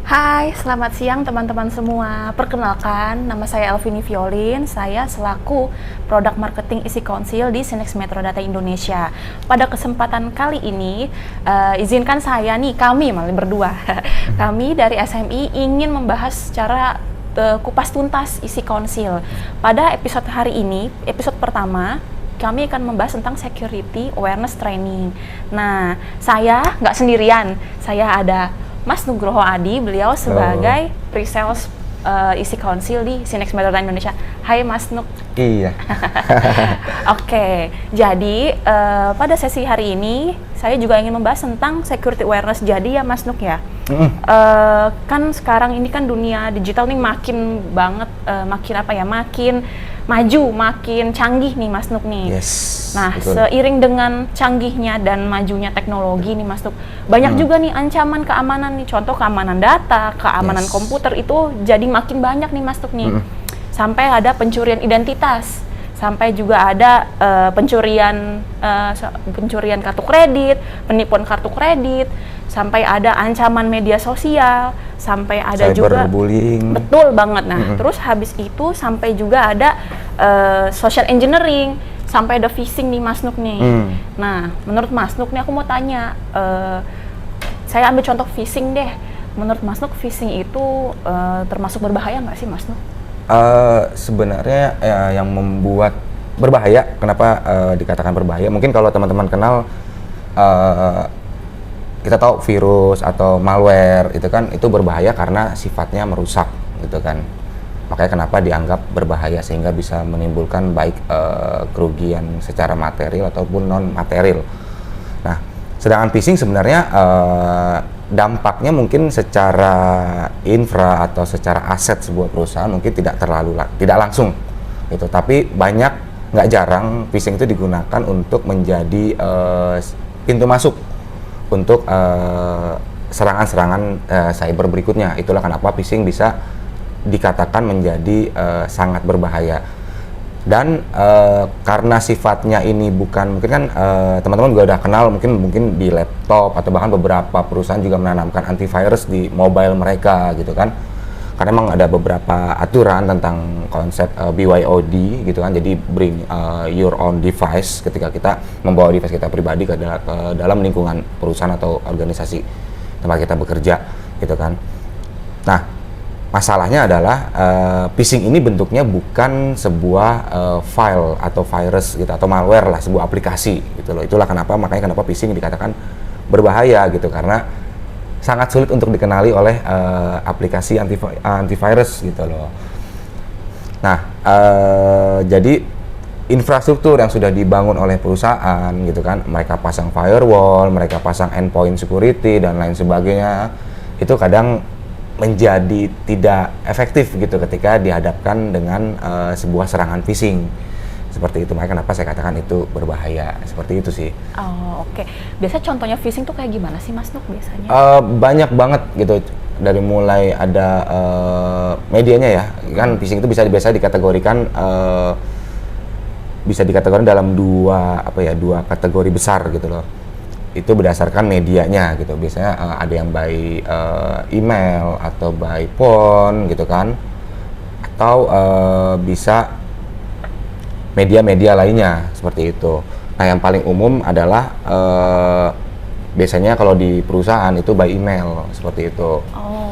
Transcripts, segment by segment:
Hai, selamat siang teman-teman semua. Perkenalkan, nama saya Elvini Violin. Saya selaku Produk Marketing Isi Konsil di Sinex Metro Data Indonesia. Pada kesempatan kali ini, izinkan saya kami malah berdua. Kami dari SMI ingin membahas secara kupas tuntas isi konsil. Pada episode hari ini, episode pertama, kami akan membahas tentang security awareness training. Nah, saya nggak sendirian. Saya ada Mas Nugroho Adi, beliau sebagai pre-sales isi konsil di Sinex Metro Data Indonesia. Hai Mas Nuk. Iya. Oke, jadi pada sesi hari ini saya juga ingin membahas tentang security awareness. Jadi ya Mas Nuk ya, kan sekarang ini kan dunia digital nih makin banget, makin maju, makin canggih nih Mas Nuk nih. Yes. Nah, betul. seiring dengan canggihnya dan majunya teknologi nih Mas Nuk, banyak juga nih ancaman keamanan nih. Contoh keamanan data, keamanan komputer itu jadi makin banyak nih Mas Nuk nih. Sampai ada pencurian identitas, sampai juga ada pencurian kartu kredit, penipuan kartu kredit, sampai ada ancaman media sosial, sampai ada juga cyberbullying. Betul banget. Nah, terus habis itu sampai juga ada social engineering, sampai ada phishing nih Mas Nuk nih. Nah, menurut Mas Nuk nih aku mau tanya, saya ambil contoh phishing deh. Menurut Mas Nuk phishing itu termasuk berbahaya nggak sih Mas Nuk? Sebenarnya yang membuat berbahaya, kenapa dikatakan berbahaya? Mungkin kalau teman-teman kenal, kita tahu virus atau malware itu berbahaya karena sifatnya merusak gitu kan. Makanya kenapa dianggap berbahaya, sehingga bisa menimbulkan baik kerugian secara material ataupun non material. Nah, sedangkan phishing sebenarnya dampaknya mungkin secara infra atau secara aset sebuah perusahaan mungkin tidak langsung gitu, tapi nggak jarang phishing itu digunakan untuk menjadi pintu masuk untuk serangan-serangan cyber berikutnya. Itulah kenapa phishing bisa dikatakan menjadi sangat berbahaya. Dan karena sifatnya ini bukan, mungkin kan teman-teman juga udah kenal mungkin di laptop, atau bahkan beberapa perusahaan juga menanamkan antivirus di mobile mereka gitu kan. Karena memang ada beberapa aturan tentang konsep BYOD gitu kan. Jadi bring your own device, ketika kita membawa device kita pribadi ke dalam lingkungan perusahaan atau organisasi tempat kita bekerja gitu kan. Nah, masalahnya adalah phishing ini bentuknya bukan sebuah file atau virus gitu, atau malware lah, sebuah aplikasi gitu loh. Itulah makanya kenapa phishing dikatakan berbahaya gitu, karena sangat sulit untuk dikenali oleh aplikasi antivirus gitu loh. Nah, jadi infrastruktur yang sudah dibangun oleh perusahaan gitu kan, mereka pasang firewall, mereka pasang endpoint security dan lain sebagainya, itu kadang menjadi tidak efektif gitu ketika dihadapkan dengan sebuah serangan phishing seperti itu. Makanya kenapa saya katakan itu berbahaya, seperti itu sih. Oh, oke. Biasa contohnya phishing tuh kayak gimana sih Mas Nuk biasanya? Banyak banget gitu, dari mulai ada medianya ya kan. Phishing itu biasa dikategorikan dalam dua kategori besar gitu loh. Itu berdasarkan medianya gitu. Biasanya ada yang by email atau by phone gitu kan, atau bisa media-media lainnya seperti itu. Nah, yang paling umum adalah biasanya kalau di perusahaan itu by email seperti itu.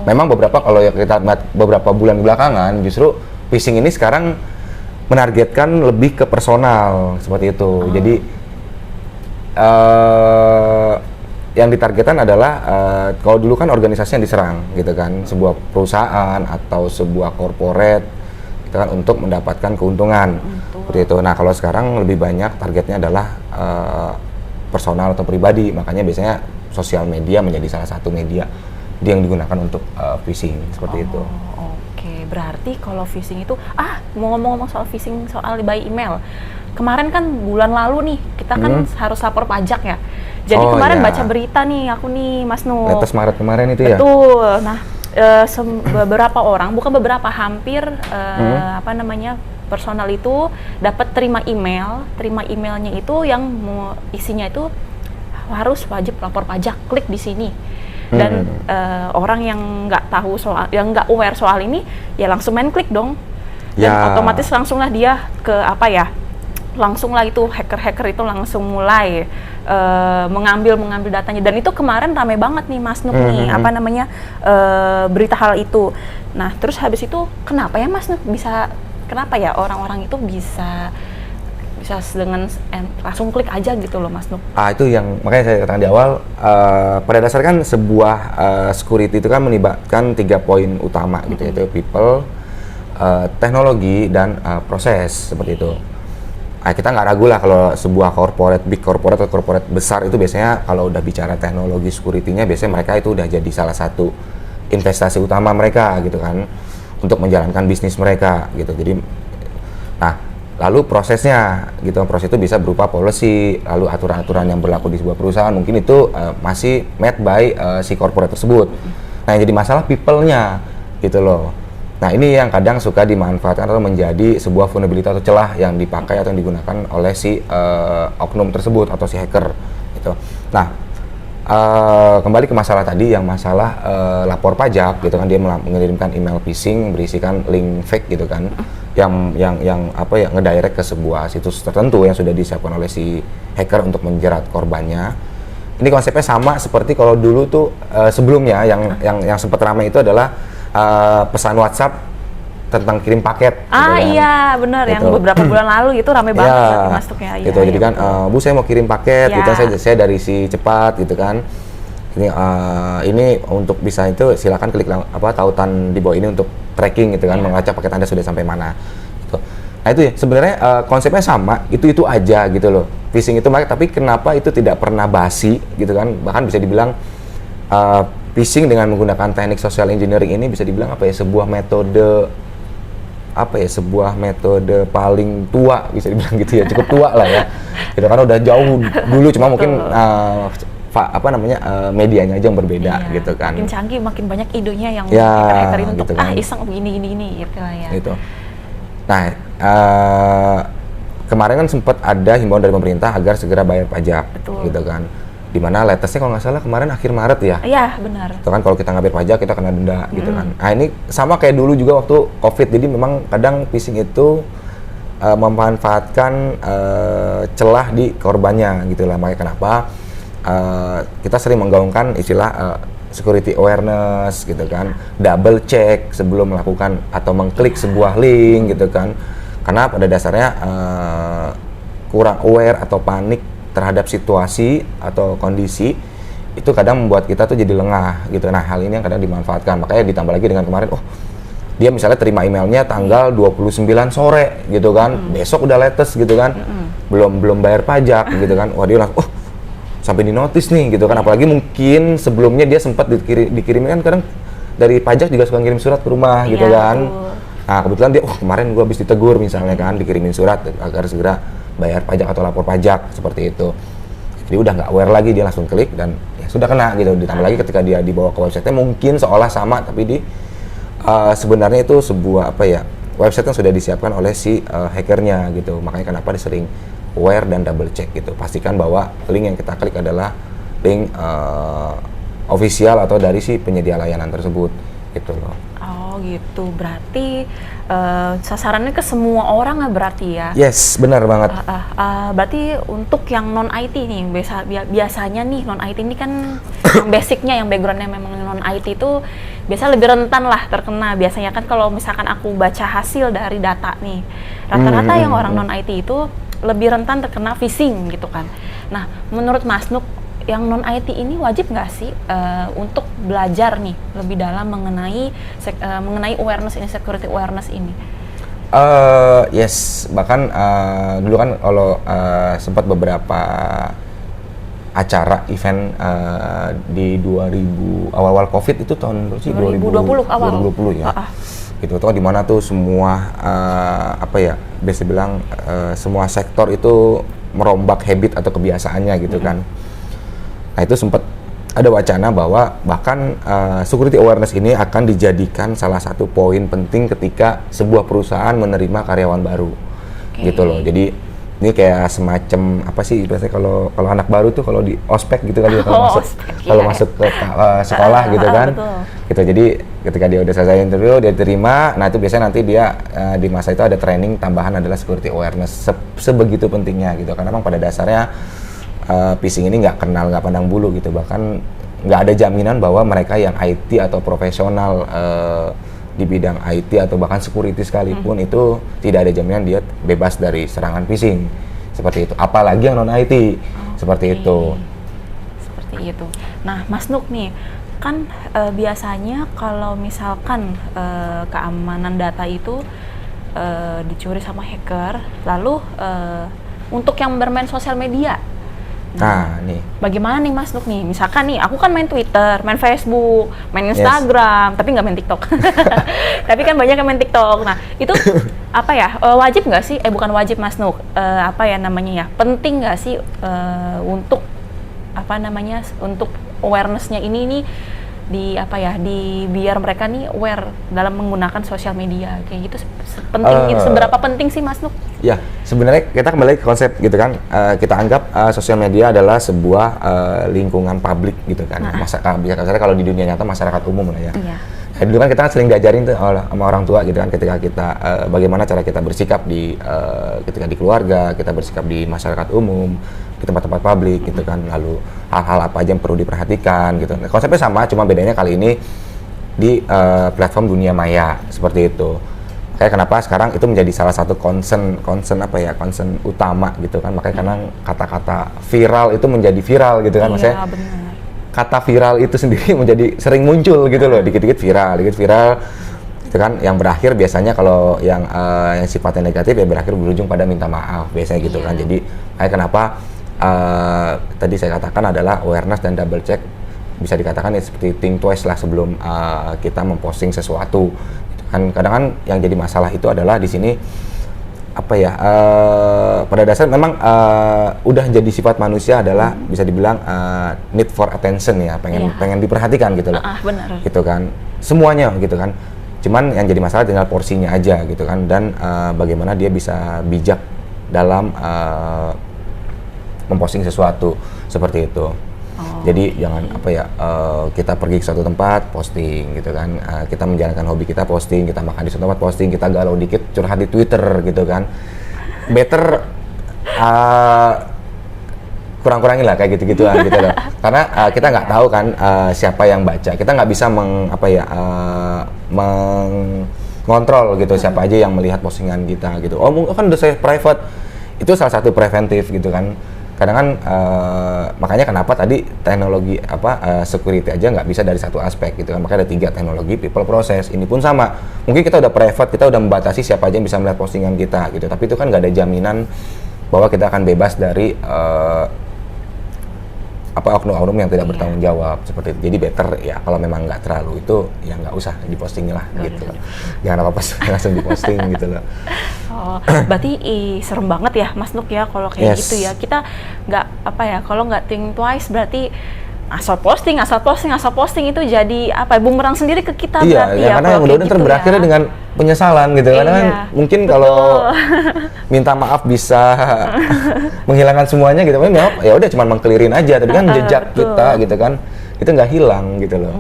Memang kalau kita lihat beberapa bulan belakangan, justru phishing ini sekarang menargetkan lebih ke personal seperti itu. Jadi yang ditargetkan adalah kalau dulu kan organisasi yang diserang gitu kan, sebuah perusahaan atau sebuah corporate gitu kan, untuk mendapatkan keuntungan seperti itu. Nah, kalau sekarang lebih banyak targetnya adalah personal atau pribadi. Makanya biasanya sosial media menjadi salah satu media yang digunakan untuk phishing seperti itu. Oke, berarti kalau phishing itu mau ngomong-ngomong soal phishing, soal by email. Kemarin kan bulan lalu nih, kita kan harus lapor pajak ya. Jadi kemarin baca berita nih, aku nih Mas Nuk. Letes Maret kemarin itu ya? Betul. Nah, beberapa orang, bukan beberapa, hampir personal itu dapat terima emailnya itu yang isinya itu harus wajib lapor pajak, klik di sini. Dan orang yang nggak tahu soal, yang nggak aware soal ini, ya langsung main klik dong. Dan otomatis langsunglah dia ke apa ya? Langsunglah itu hacker-hacker itu langsung mulai mengambil datanya. Dan itu kemarin rame banget nih Mas Nuk nih, apa namanya, berita hal itu. Nah terus habis itu kenapa ya Mas Nuk kenapa ya orang-orang itu bisa dengan langsung klik aja gitu loh Mas Nuk? Itu yang makanya saya katakan di awal, pada dasarnya kan sebuah security itu kan melibatkan 3 poin utama gitu, yaitu people, teknologi, dan proses, seperti itu. Kita nggak ragu lah kalau sebuah big corporate atau corporate besar itu biasanya kalau udah bicara teknologi security-nya, biasanya mereka itu udah jadi salah satu investasi utama mereka gitu kan, untuk menjalankan bisnis mereka gitu. Jadi, nah lalu prosesnya gitu, proses itu bisa berupa policy, lalu aturan-aturan yang berlaku di sebuah perusahaan, mungkin itu masih made by si corporate tersebut. Nah yang jadi masalah people-nya gitu loh. Nah ini yang kadang suka dimanfaatkan atau menjadi sebuah vulnerability atau celah yang dipakai atau yang digunakan oleh si oknum tersebut atau si hacker gitu. Nah kembali ke masalah tadi, yang masalah lapor pajak gitu kan, dia mengirimkan email phishing berisikan link fake gitu kan, yang apa ya, ngedirect ke sebuah situs tertentu yang sudah disiapkan oleh si hacker untuk menjerat korbannya. Ini konsepnya sama seperti kalau dulu tuh sebelumnya yang sempat ramai itu adalah pesan WhatsApp tentang kirim paket. Gitu kan. Iya benar, yang beberapa bulan lalu itu ramai banget masuknya. Gitu, jadi kan Bu saya mau kirim paket, gitu saya dari si Cepat gitu kan. Ini untuk bisa itu silakan klik tautan di bawah ini untuk tracking gitu kan, melacak paket Anda sudah sampai mana. Gitu. Nah itu ya sebenarnya konsepnya sama, itu aja gitu loh. Phishing itu tapi kenapa itu tidak pernah basi gitu kan? Bahkan bisa dibilang phishing dengan menggunakan teknik social engineering ini bisa dibilang sebuah metode paling tua, bisa dibilang gitu ya, cukup tua lah ya. Gitu kan udah jauh dulu, cuma mungkin medianya aja yang berbeda gitu kan. Makin canggih, makin banyak idenya yang hacker itu untuk kan. iseng begini gitu lah ya. Gitu. Nah, kemarin kan sempat ada himbauan dari pemerintah agar segera bayar pajak. Betul. Gitu kan. Dimana latestnya kalau nggak salah kemarin akhir Maret ya. Iya benar. Itu kan kalau kita nggak bayar pajak kita kena denda gitu kan. Nah ini sama kayak dulu juga waktu COVID, jadi memang kadang phishing itu memanfaatkan celah di korbannya gitu lah. Makanya kenapa kita sering menggaungkan istilah security awareness gitu kan, double check sebelum melakukan atau mengklik sebuah link gitu kan. Karena pada dasarnya kurang aware atau panik terhadap situasi atau kondisi itu kadang membuat kita tuh jadi lengah gitu. Nah hal ini yang kadang dimanfaatkan, makanya ditambah lagi dengan kemarin dia misalnya terima emailnya tanggal 29 sore gitu kan, besok udah latest gitu kan, belum bayar pajak gitu kan, wah dia langsung sampai di notice nih gitu kan. Apalagi mungkin sebelumnya dia sempat dikirimin kan, kadang dari pajak juga suka ngirim surat ke rumah gitu kan. Nah kebetulan dia kemarin gua habis ditegur misalnya kan, dikirimin surat agar segera bayar pajak atau lapor pajak seperti itu. Jadi udah nggak aware lagi, dia langsung klik dan ya sudah kena gitu. Ditambah lagi ketika dia dibawa ke website-nya mungkin seolah sama, tapi sebenarnya itu sebuah website yang sudah disiapkan oleh si hackernya gitu. Makanya kenapa dia sering aware dan double check gitu. Pastikan bahwa link yang kita klik adalah link official atau dari si penyedia layanan tersebut gitu loh. Oh gitu, berarti sasarannya ke semua orang berarti ya? Yes, benar banget. Berarti untuk yang non IT nih, biasanya nih non IT ini kan yang basicnya, yang backgroundnya memang non IT itu biasa lebih rentan lah terkena. Biasanya kan kalau misalkan aku baca hasil dari data nih, rata-rata yang orang non IT itu lebih rentan terkena phishing gitu kan. Nah, menurut Mas Nuk, yang non IT ini wajib nggak sih untuk belajar nih lebih dalam mengenai awareness ini, security awareness ini? Yes, bahkan dulu kan kalau sempat beberapa acara event di 2000 awal-awal COVID itu tahun 2020 awal. 2020 ya. Gitu tuh di mana tuh semua biasa bilang semua sektor itu merombak habit atau kebiasaannya gitu kan. Nah itu sempat ada wacana bahwa bahkan security awareness ini akan dijadikan salah satu poin penting ketika sebuah perusahaan menerima karyawan baru, gitu loh. Jadi Ini kayak semacam apa sih biasanya kalau anak baru tuh kalau di ospek gitu kali ya, kalau masuk ke sekolah gitu kan. Betul. Gitu. Jadi ketika dia udah selesai interview, dia terima. Nah, itu biasanya nanti dia di masa itu ada training tambahan adalah security awareness. Sebegitu pentingnya gitu. Karena memang pada dasarnya phishing ini nggak kenal, nggak pandang bulu gitu. Bahkan nggak ada jaminan bahwa mereka yang IT atau profesional di bidang IT atau bahkan security sekalipun itu tidak ada jaminan dia bebas dari serangan phishing seperti itu. Apalagi yang non IT seperti itu. Seperti itu. Nah, Mas Nuk nih, kan biasanya kalau misalkan keamanan data itu dicuri sama hacker, lalu untuk yang bermain sosial media. Nah, nih. Bagaimana nih Mas Nuk nih? Misalkan nih, aku kan main Twitter, main Facebook, main Instagram, tapi nggak main TikTok. Tapi kan banyak yang main TikTok. Nah, itu apa ya? Wajib nggak sih? Bukan wajib Mas Nuk. Apa ya namanya ya? Penting nggak sih untuk apa namanya? Untuk awareness-nya ini nih di apa ya? Biar mereka nih aware dalam menggunakan sosial media kayak gitu. Penting itu seberapa penting sih Mas Nuk? Ya, sebenarnya kita kembali ke konsep gitu kan, kita anggap sosial media adalah sebuah lingkungan publik gitu kan. Misalnya kalau di dunia nyata masyarakat umum lah ya. Iya. Dulu kan kita sering diajarin tuh sama orang tua gitu kan, ketika kita bagaimana cara kita bersikap ketika di keluarga, kita bersikap di masyarakat umum, di tempat-tempat publik gitu kan. Lalu hal-hal apa aja yang perlu diperhatikan gitu. Nah, konsepnya sama, cuma bedanya kali ini di platform dunia maya seperti itu. Kayak kenapa sekarang itu menjadi salah satu concern utama gitu kan. Makanya kadang kata-kata viral itu menjadi viral gitu kan. Maksudnya benar. kata viral itu sendiri menjadi sering muncul gitu loh, dikit-dikit viral gitu kan, yang berakhir biasanya kalau yang sifatnya negatif ya berakhir berujung pada minta maaf biasanya gitu kan. Jadi kenapa tadi saya katakan adalah awareness dan double check, bisa dikatakan ya seperti think twice lah sebelum kita memposting sesuatu. Kan kadang kan yang jadi masalah itu adalah di sini apa ya, pada dasar memang udah jadi sifat manusia adalah bisa dibilang need for attention ya, pengen diperhatikan gitu loh. Benar. Gitu kan, semuanya gitu kan. Cuman yang jadi masalah tinggal porsinya aja gitu kan, dan bagaimana dia bisa bijak dalam memposting sesuatu seperti itu. Jadi jangan apa ya, kita pergi ke suatu tempat posting gitu kan, kita menjalankan hobi kita posting, kita makan di suatu tempat posting, kita galau dikit curhat di Twitter gitu kan. Better kurang-kurangin lah kayak gitu-gituan gitu loh. Karena kita nggak tahu kan siapa yang baca, kita nggak bisa mengontrol gitu siapa aja yang melihat postingan kita gitu. Oh kan udah saya private, itu salah satu preventif gitu kan. Kadang kan makanya kenapa tadi teknologi security aja nggak bisa dari satu aspek gitu kan, makanya ada 3 teknologi, people, process. Ini pun sama, mungkin kita udah private, kita udah membatasi siapa aja yang bisa melihat postingan kita gitu, tapi itu kan nggak ada jaminan bahwa kita akan bebas dari oknum-oknum yang tidak bertanggung jawab seperti itu. Jadi better ya kalau memang nggak terlalu itu ya nggak usah diposting lah gitu loh. Jangan apa-apa langsung diposting gitu loh. Berarti serem banget ya Mas Nuk ya kalau kayak gitu ya. Kita nggak kalau nggak think twice berarti asal posting itu jadi bumerang sendiri ke kita berarti ya. Karena yang udah berakhir dengan penyesalan gitu. Karena kan mungkin kalau minta maaf bisa menghilangkan semuanya gitu kan, ya udah cuma mengkelirin aja, tapi kan jejak kita gitu kan itu nggak hilang gitu loh.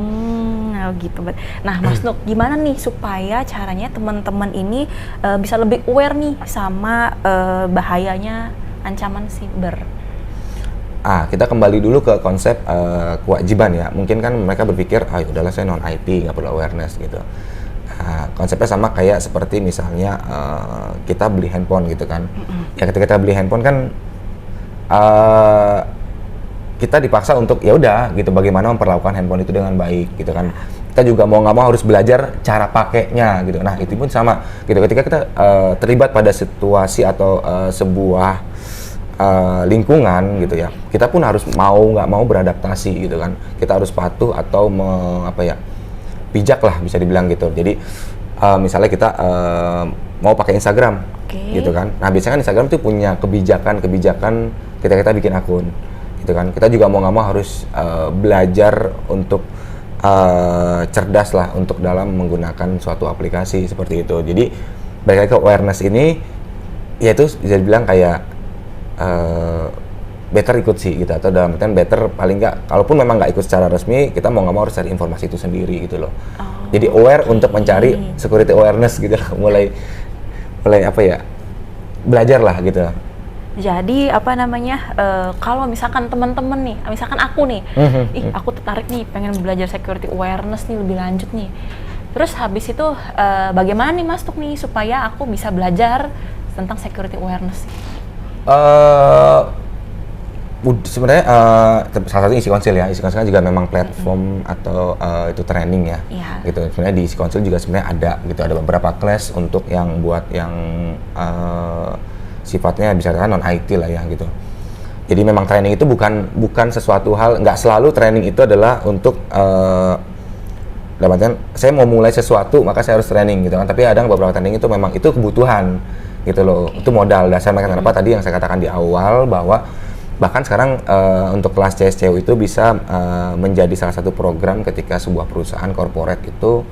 Gitu. Nah, Mas Nuk, gimana nih supaya caranya teman-teman ini bisa lebih aware nih sama bahayanya ancaman siber? Kita kembali dulu ke konsep kewajiban ya. Mungkin kan mereka berpikir, udahlah saya non IT, nggak perlu awareness gitu. Konsepnya sama kayak seperti misalnya kita beli handphone gitu kan. Ya ketika kita beli handphone kan kita dipaksa untuk ya udah gitu bagaimana memperlakukan handphone itu dengan baik gitu kan. Kita juga mau nggak mau harus belajar cara pakainya gitu. Nah itu pun sama gitu, ketika kita terlibat pada situasi atau sebuah lingkungan gitu ya, kita pun harus mau nggak mau beradaptasi gitu kan. Kita harus patuh atau bijak lah bisa dibilang gitu. Jadi misalnya kita mau pakai Instagram gitu kan. Nah biasanya kan Instagram tuh punya kebijakan kita bikin akun gitu kan. Kita juga mau nggak mau harus belajar untuk cerdas lah untuk dalam menggunakan suatu aplikasi seperti itu. Jadi balik lagi ke awareness ini, ya itu bisa dibilang kayak better ikut sih gitu, atau dalam artian better paling nggak, kalaupun memang nggak ikut secara resmi, kita mau nggak mau harus cari informasi itu sendiri gitu loh. Jadi aware untuk mencari security awareness gitu loh. mulai apa ya, belajar lah gitu. Jadi apa namanya, kalau misalkan teman-teman nih, misalkan aku nih, aku tertarik nih pengen belajar security awareness nih lebih lanjut nih. Terus habis itu bagaimana nih Mas Tuk nih supaya aku bisa belajar tentang security awareness? Sebenarnya salah satu Isi Konsil ya. Isi Konsil juga memang platform atau itu training ya. Gitu. Sebenarnya di Isi Konsil juga sebenarnya ada gitu, ada beberapa kelas untuk yang buat yang sifatnya bisa dikatakan non IT lah ya gitu. Jadi memang training itu bukan sesuatu hal, nggak selalu training itu adalah untuk dalam artian saya mau mulai sesuatu maka saya harus training gitu kan. Tapi ada beberapa training itu memang itu kebutuhan gitu loh. Itu modal dasar. Makanya kenapa tadi yang saya katakan di awal bahwa bahkan sekarang untuk kelas CSCU itu bisa menjadi salah satu program ketika sebuah perusahaan corporate itu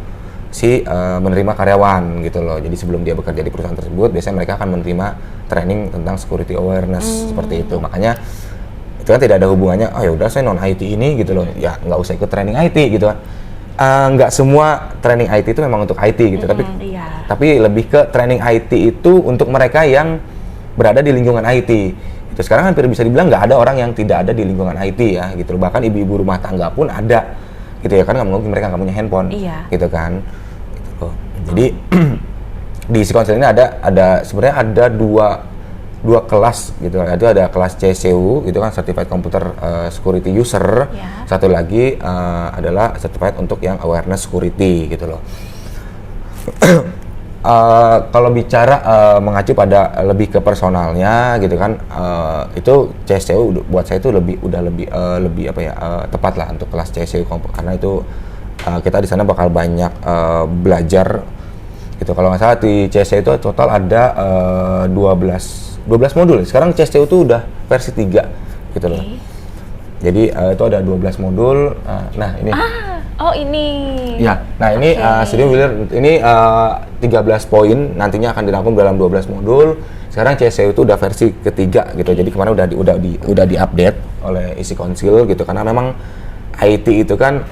menerima karyawan gitu loh. Jadi sebelum dia bekerja di perusahaan tersebut, biasanya mereka akan menerima training tentang security awareness seperti itu. Makanya itu kan tidak ada hubungannya, oh ya udah saya non IT ini gitu loh, ya nggak usah ikut training IT gitu kan. Nggak semua training IT itu memang untuk IT gitu, tapi lebih ke training IT itu untuk mereka yang berada di lingkungan IT. Itu sekarang hampir bisa dibilang nggak ada orang yang tidak ada di lingkungan IT ya gitu. Bahkan ibu-ibu rumah tangga pun ada gitu ya, kan nggak mungkin mereka nggak punya handphone gitu kan gitu. Jadi di Konsil ini ada sebenarnya ada dua kelas gitu. Ada kelas CCU gitu kan, Certified Computer Security User. Satu lagi adalah Certified untuk yang Awareness Security gitu loh. Kalau bicara mengacu pada lebih ke personalnya gitu kan, itu CSCU buat saya itu udah lebih apa ya, tepat lah untuk kelas CSCU karena itu kita di sana bakal banyak belajar gitu. Kalau nggak salah di CSCU itu total ada 12 modul. Sekarang CSCU itu udah versi 3 gitu loh. Jadi itu ada 12 modul. Nah ini. Oh ini. Ya, nah ini Studio Wheeler ini 13 poin nantinya akan dirangkum dalam 12 modul. Sekarang CSCU itu udah versi ketiga gitu. Jadi kemarin udah di-update oleh Isi Konsil gitu, karena memang IT itu kan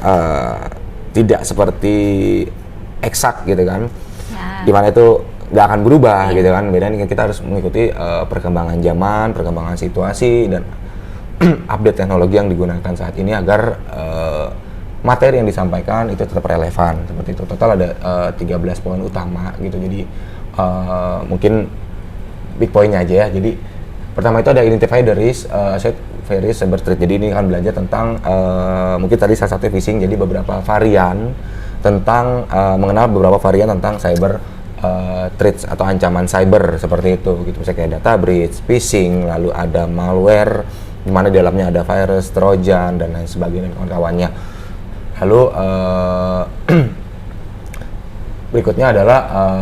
tidak seperti eksak gitu kan. Dimana itu nggak akan berubah gitu kan. Bedanya kita harus mengikuti perkembangan zaman, perkembangan situasi dan update teknologi yang digunakan saat ini agar materi yang disampaikan itu tetap relevan seperti itu. Total ada 13 poin utama gitu. Jadi mungkin big poinnya aja ya. Jadi pertama itu ada identify the risk, set various cyber threat. Jadi ini akan belajar tentang mungkin tadi salah satu phishing. Jadi beberapa varian tentang mengenal beberapa varian tentang cyber threats atau ancaman cyber seperti itu gitu. Misalnya kayak data breach, phishing, lalu ada malware di mana di dalamnya ada virus, trojan dan lain sebagainya dan kawan-kawannya. Lalu berikutnya adalah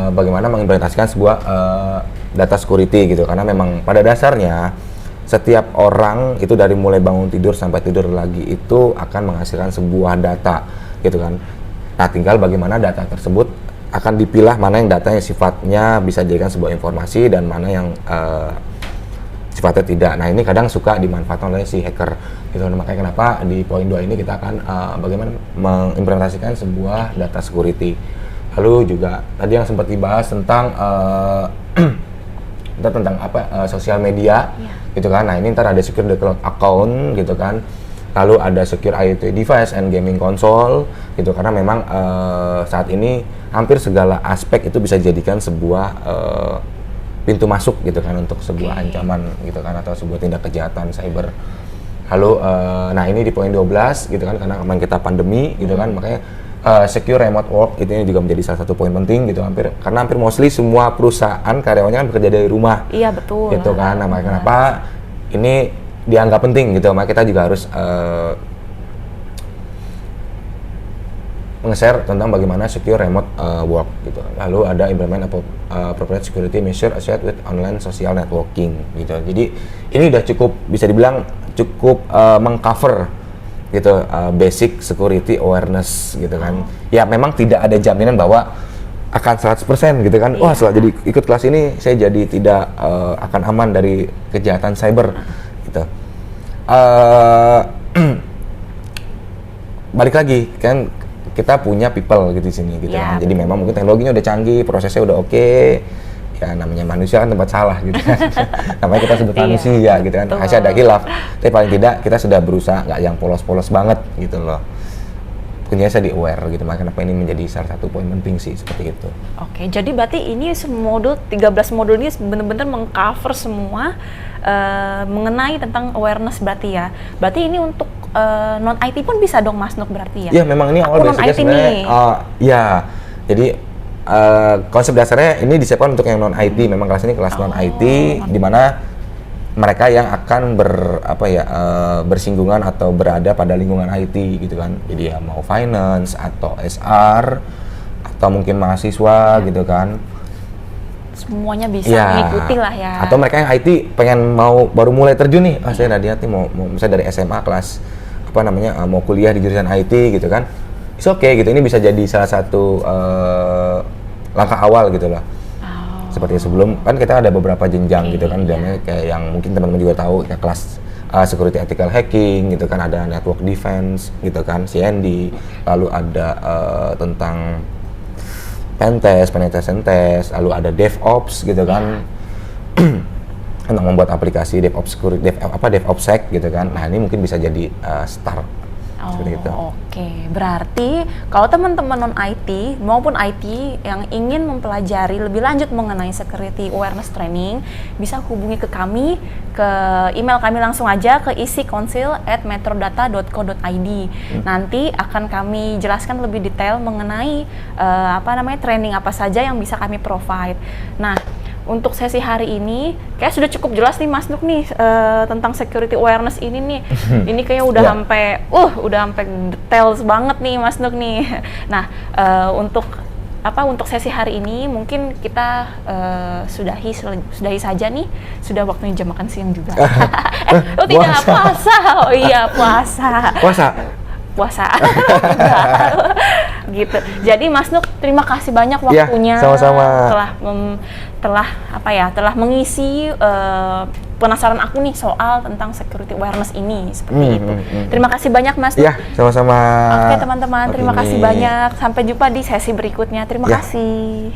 bagaimana mengimplementasikan sebuah data security gitu, karena memang pada dasarnya setiap orang itu dari mulai bangun tidur sampai tidur lagi itu akan menghasilkan sebuah data gitu kan. Nah tinggal bagaimana data tersebut akan dipilah, mana yang datanya sifatnya bisa dijadikan sebuah informasi dan mana yang sifatnya tidak. Nah ini kadang suka dimanfaatkan oleh si hacker gitu. Makanya kenapa di poin 2 ini kita akan bagaimana mengimplementasikan sebuah data security. Lalu juga tadi yang sempat dibahas tentang tentang apa sosial media gitu kan. Nah ini ntar ada secure the cloud account gitu kan. Lalu ada secure IoT device and gaming console gitu, karena memang saat ini hampir segala aspek itu bisa dijadikan sebuah pintu masuk gitu kan untuk sebuah ancaman gitu kan, atau sebuah tindak kejahatan cyber. Lalu nah ini di poin 12 gitu kan, karena kemarin kita pandemi gitu kan, makanya secure remote work itu juga menjadi salah satu poin penting gitu, karena hampir mostly semua perusahaan karyawannya kan bekerja dari rumah. Iya betul. Gitu kan, nah makanya kenapa ini dianggap penting gitu, makanya kita juga harus nge-share tentang bagaimana secure remote work gitu. Lalu ada implement appropriate security measure associated with online social networking gitu. Jadi ini udah cukup, bisa dibilang cukup mengcover gitu basic security awareness gitu kan. Ya memang tidak ada jaminan bahwa akan 100% gitu kan. Wah, setelah jadi ikut kelas ini saya jadi tidak akan aman dari kejahatan cyber gitu. Balik lagi kan kita punya people gitu di sini gitu Ya, kan. Jadi memang mungkin teknologinya udah canggih, prosesnya udah oke. Ya namanya manusia kan tempat salah gitu kan. Namanya kita sebut manusia gitu kan. Masih ada khilaf. Tapi paling tidak kita sudah berusaha nggak yang polos-polos banget gitu loh. Punya saya di aware gitu, makanya kenapa ini menjadi salah satu poin penting sih seperti itu. Oke, jadi berarti ini modul 13 modul ini benar-benar mengcover semua mengenai tentang awareness berarti ya. Berarti ini untuk non IT pun bisa dong Mas Nuk berarti ya? Iya, memang ini awal basicnya sebenarnya. Ya, jadi konsep dasarnya ini disiapkan untuk yang non IT. Memang kelas ini kelas non IT, di mana mereka yang akan bersinggungan atau berada pada lingkungan IT gitu kan. Jadi ya mau finance atau SR atau mungkin mahasiswa gitu kan. Semuanya bisa mengikuti lah ya. Atau mereka yang IT pengen baru mulai terjun nih. Saya Radiat nih mau misalnya dari SMA kelas mau kuliah di jurusan IT gitu kan. It's okay gitu. Ini bisa jadi salah satu langkah awal gitu lah. Seperti sebelum kan kita ada beberapa jenjang gitu kan, dan kayak yang mungkin teman-teman juga tahu kayak kelas security ethical hacking gitu kan, ada network defense gitu kan, CND, lalu ada tentang penetration test, lalu ada DevOps gitu kan, tentang membuat aplikasi DevOps security, DevOpsSec gitu kan. Nah ini mungkin bisa jadi start. Oke. Berarti kalau teman-teman non IT maupun IT yang ingin mempelajari lebih lanjut mengenai security awareness training, bisa hubungi ke kami, ke email kami langsung aja ke isikonsil@metrodata.co.id. Nanti akan kami jelaskan lebih detail mengenai training apa saja yang bisa kami provide. Nah, untuk sesi hari ini kayak sudah cukup jelas nih Mas Nuk nih tentang security awareness ini nih. Ini kayaknya udah sampai detail banget nih Mas Nuk nih. Nah, untuk sesi hari ini mungkin kita sudahi saja nih. Sudah waktunya jam makan siang juga. Tidak puasa. Oh iya, puasa. Puasa. Gitu. Jadi Mas Nuk, terima kasih banyak waktunya. Sama-sama. Telah mengisi penasaran aku nih soal tentang security awareness ini seperti itu. Terima kasih banyak Mas Nuk. Iya, sama-sama. Oke teman-teman, terima kasih banyak. Sampai jumpa di sesi berikutnya. Terima kasih.